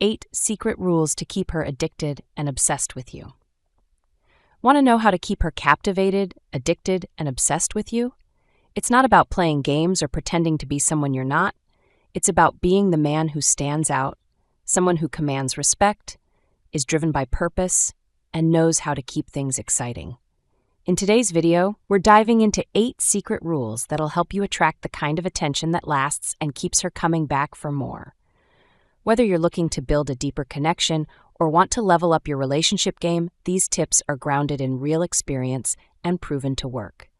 8 secret rules to keep her addicted and obsessed with you. Want to know how to keep her captivated, addicted, and obsessed with you? It's not about playing games or pretending to be someone you're not. It's about being the man who stands out, someone who commands respect, is driven by purpose, and knows how to keep things exciting. In today's video, we're diving into 8 secret rules that'll help you attract the kind of attention that lasts and keeps her coming back for more. Whether you're looking to build a deeper connection or want to level up your relationship game, these tips are grounded in real experience and proven to work.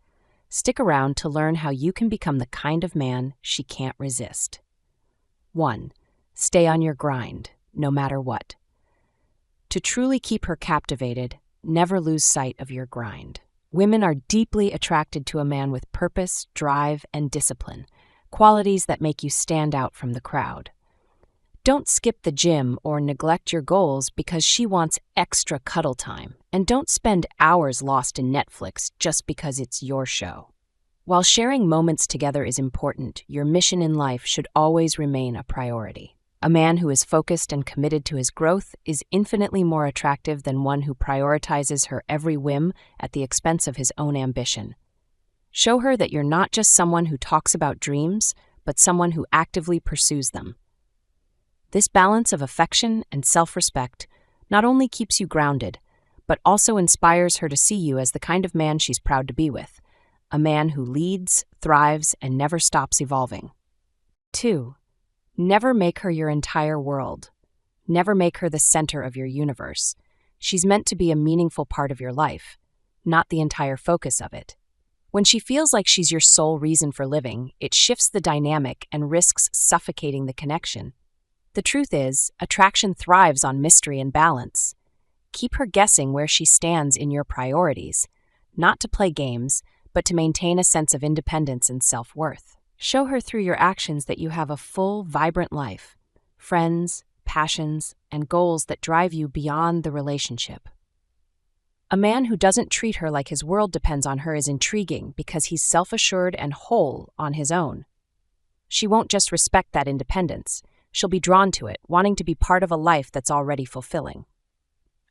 Stick around to learn how you can become the kind of man she can't resist. 1. Stay on your grind, no matter what. To truly keep her captivated, never lose sight of your grind. Women are deeply attracted to a man with purpose, drive, and discipline, qualities that make you stand out from the crowd. Don't skip the gym or neglect your goals because she wants extra cuddle time, and don't spend hours lost in Netflix just because it's your show. While sharing moments together is important, your mission in life should always remain a priority. A man who is focused and committed to his growth is infinitely more attractive than one who prioritizes her every whim at the expense of his own ambition. Show her that you're not just someone who talks about dreams, but someone who actively pursues them. This balance of affection and self-respect not only keeps you grounded, but also inspires her to see you as the kind of man she's proud to be with, a man who leads, thrives, and never stops evolving. 2. Never make her your entire world. Never make her the center of your universe. She's meant to be a meaningful part of your life, not the entire focus of it. When she feels like she's your sole reason for living, it shifts the dynamic and risks suffocating the connection. The truth is, attraction thrives on mystery and balance. Keep her guessing where she stands in your priorities, not to play games, but to maintain a sense of independence and self-worth. Show her through your actions that you have a full, vibrant life, friends, passions, and goals that drive you beyond the relationship. A man who doesn't treat her like his world depends on her is intriguing because he's self-assured and whole on his own. She won't just respect that independence. She'll be drawn to it, wanting to be part of a life that's already fulfilling.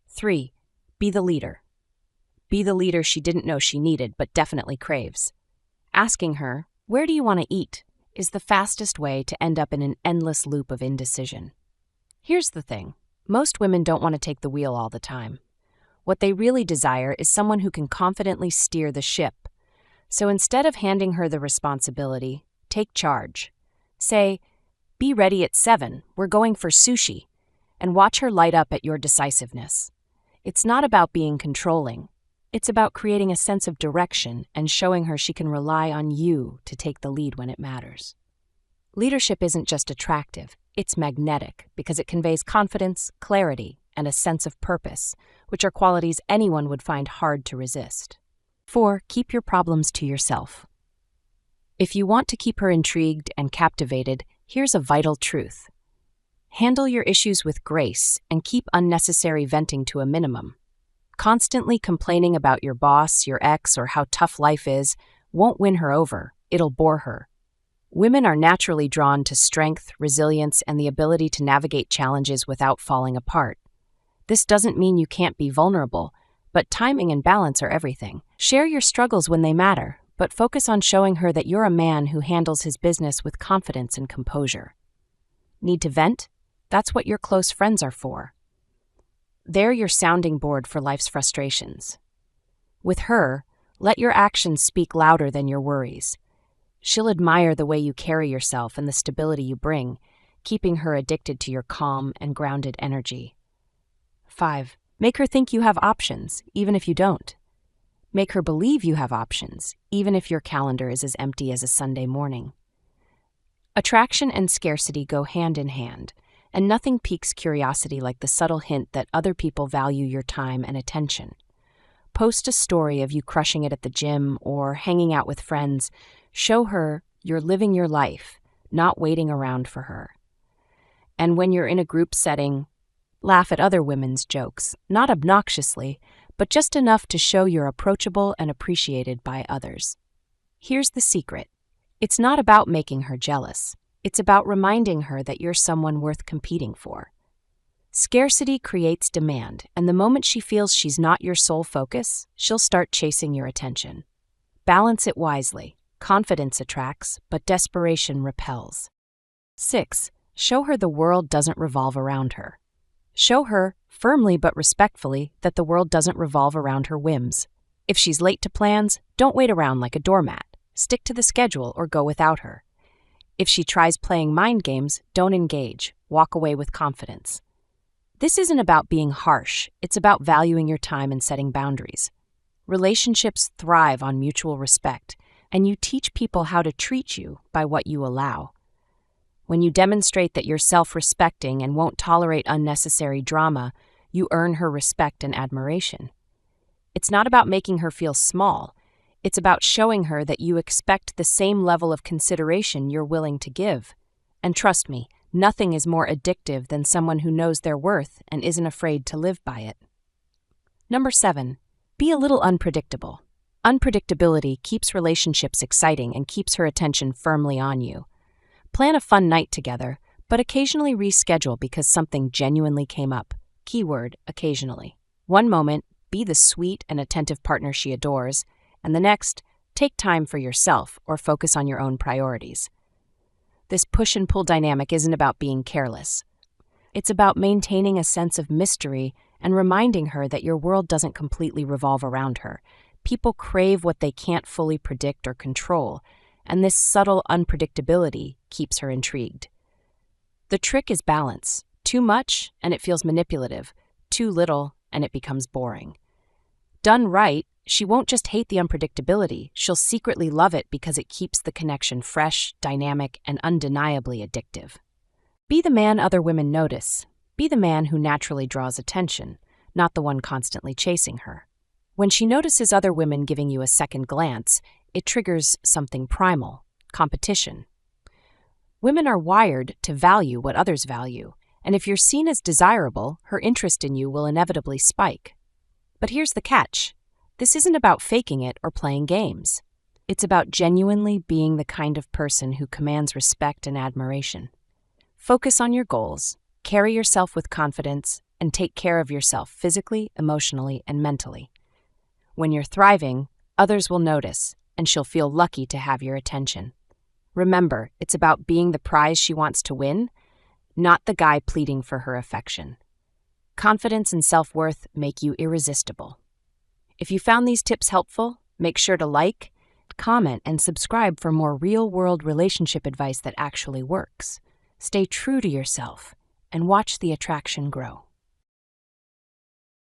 3. Be the leader. Be the leader she didn't know she needed, but definitely craves. Asking her, "Where do you want to eat?" is the fastest way to end up in an endless loop of indecision. Here's the thing. Most women don't want to take the wheel all the time. What they really desire is someone who can confidently steer the ship. So instead of handing her the responsibility, take charge. Say, "Be ready at 7, we're going for sushi," and watch her light up at your decisiveness. It's not about being controlling. It's about creating a sense of direction and showing her she can rely on you to take the lead when it matters. Leadership isn't just attractive, it's magnetic because it conveys confidence, clarity, and a sense of purpose, which are qualities anyone would find hard to resist. 4. Keep your problems to yourself. If you want to keep her intrigued and captivated, here's a vital truth. Handle your issues with grace and keep unnecessary venting to a minimum. Constantly complaining about your boss, your ex, or how tough life is won't win her over. It'll bore her. Women are naturally drawn to strength, resilience, and the ability to navigate challenges without falling apart. This doesn't mean you can't be vulnerable, but timing and balance are everything. Share your struggles when they matter, but focus on showing her that you're a man who handles his business with confidence and composure. Need to vent? That's what your close friends are for. They're your sounding board for life's frustrations. With her, let your actions speak louder than your worries. She'll admire the way you carry yourself and the stability you bring, keeping her addicted to your calm and grounded energy. 5. Make her think you have options, even if you don't. Make her believe you have options, even if your calendar is as empty as a Sunday morning. Attraction and scarcity go hand in hand, and nothing piques curiosity like the subtle hint that other people value your time and attention. Post a story of you crushing it at the gym or hanging out with friends. Show her you're living your life, not waiting around for her. And when you're in a group setting, laugh at other women's jokes, not obnoxiously, but just enough to show you're approachable and appreciated by others. Here's the secret. It's not about making her jealous. It's about reminding her that you're someone worth competing for. Scarcity creates demand, and the moment she feels she's not your sole focus, she'll start chasing your attention. Balance it wisely. Confidence attracts, but desperation repels. 6. Show her the world doesn't revolve around her. Show her, firmly but respectfully, that the world doesn't revolve around her whims. If she's late to plans, don't wait around like a doormat. Stick to the schedule or go without her. If she tries playing mind games, don't engage. Walk away with confidence. This isn't about being harsh, it's about valuing your time and setting boundaries. Relationships thrive on mutual respect, and you teach people how to treat you by what you allow. When you demonstrate that you're self-respecting and won't tolerate unnecessary drama, you earn her respect and admiration. It's not about making her feel small. It's about showing her that you expect the same level of consideration you're willing to give. And trust me, nothing is more addictive than someone who knows their worth and isn't afraid to live by it. Number 7. Be a little unpredictable. Unpredictability keeps relationships exciting and keeps her attention firmly on you. Plan a fun night together, but occasionally reschedule because something genuinely came up. Keyword, occasionally. One moment, be the sweet and attentive partner she adores, and the next, take time for yourself or focus on your own priorities. This push and pull dynamic isn't about being careless. It's about maintaining a sense of mystery and reminding her that your world doesn't completely revolve around her. People crave what they can't fully predict or control, and this subtle unpredictability keeps her intrigued. The trick is balance. Too much, and it feels manipulative. Too little, and it becomes boring. Done right, she won't just hate the unpredictability, she'll secretly love it because it keeps the connection fresh, dynamic, and undeniably addictive. Be the man other women notice. Be the man who naturally draws attention, not the one constantly chasing her. When she notices other women giving you a second glance, it triggers something primal, competition. Women are wired to value what others value, and if you're seen as desirable, her interest in you will inevitably spike. But here's the catch. This isn't about faking it or playing games. It's about genuinely being the kind of person who commands respect and admiration. Focus on your goals, carry yourself with confidence, and take care of yourself physically, emotionally, and mentally. When you're thriving, others will notice, and she'll feel lucky to have your attention. Remember, it's about being the prize she wants to win, not the guy pleading for her affection. Confidence and self-worth make you irresistible. If you found these tips helpful, make sure to like, comment, and subscribe for more real-world relationship advice that actually works. Stay true to yourself and watch the attraction grow.